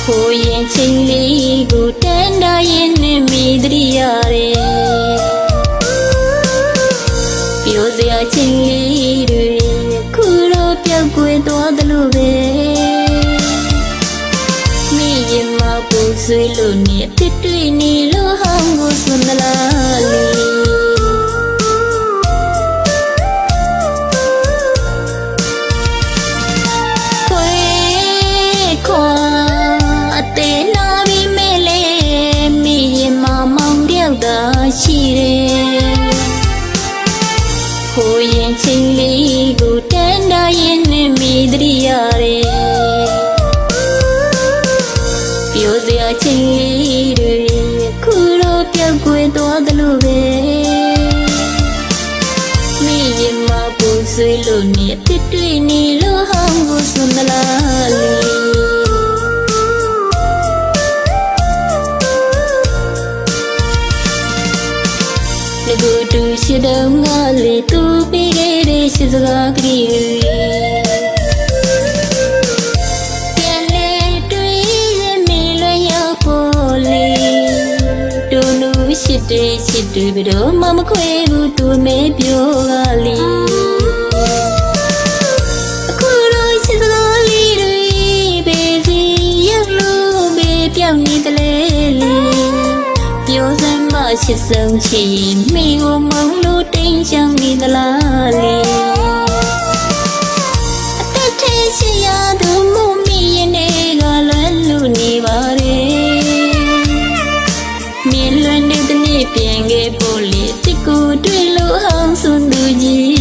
ကိုရင်ချင်းလေးကိုတန်တာရင်နဲ့မိတရိရတယ်ပြောစရာချင်းလေးတွေခုတော့ပြောက်ကွယ်သွားသလိုပဲမိရင်မပူဆွေးလို့နေအဖြစ်တွေ့နေလို့ဟောင်းကိုစွန်သလားလေရှိတယ်ကိုရင်ချင်းလေးကိုတန်တာရင်နဲ့မိတရိရတယ်ပြောစရာချင်းလေးတွေခုတော့ပြောက်ကွယ်သွားသလိုပဲမိရင်မပူဆွေးလို့နေအဖြစ်တွေ့နေလို့ဟောင်းကိုစွန်သလားလေကိုတူရှိတော့ငါလေသူပေးခဲ့တဲ့ရှိစကားကလေးပြန်လေတွေ့ရင်မေးလွှဲရောက်ဖို့လေတူလူရှိတဲ့ရှိတွေ့ပြီးတော့မမခွဲဘူးသူမဲပြောကလေးအခုတော့ရှိစကားလေးတွေပဲစီရောက်လို့ပဲပြောင်းနေတယ်လေပြောစမ်းမရှိဆုံးချင်မိကိုမောင်လို့တင်းချမ်းနေသလားလေအသက်ထဲရှိရသူမှုမိရင်တွေကလွယ်လို့နေပါတယ်မြင်လွယ်တဲ့နေ့ပြန်ခဲ့ဖို့လေတိကိုတွေ့လို့ဟောင်းစွန်သူကြီး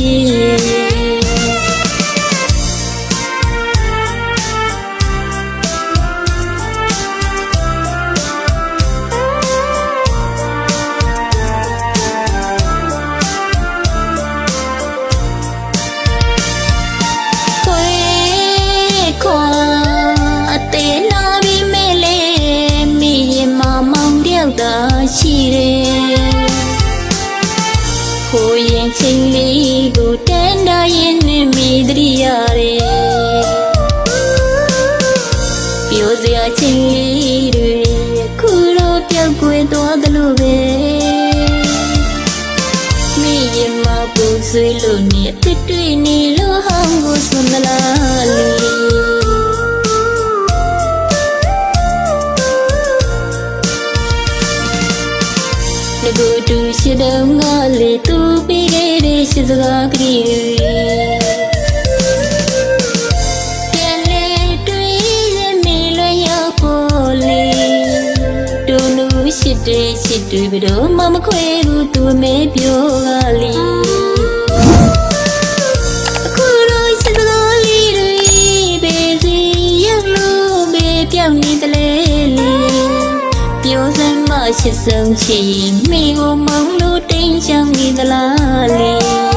ရှိတယ်ကိုရင်ချင်းလေးကိုတန်တာရင်နဲ့မိတရိရတယ်ပြောစရာချင်းလေးတွေခုတော့ပြောက်ကွယ်သွားသလိုပဲမိရင်မပူဆွေးလို့နေအဖြစ်တွေ့နေလို့ဟောင်းကိုစွန်သလားလေကိုတူရှိတော့ငါလေသူပေးခဲ့တဲ့ရှိစကားကလေးပြန်လေတွေ့ရင်မေးလွှဲရောက်ဖို့လေတူလူရှိတဲ့ရှိတွေ့ပြီးတော့မမခွဲဘူးသူမဲပြောကလေးအခုတော့ရှိစကားလေးတွေပဲစီရောက်လို့ပဲပြောင်းနေတယ်လေပြောစမ်းမရှိဆုံးချင်မိကိုမောင်လို့တင်းချမ်းနေသလားလေ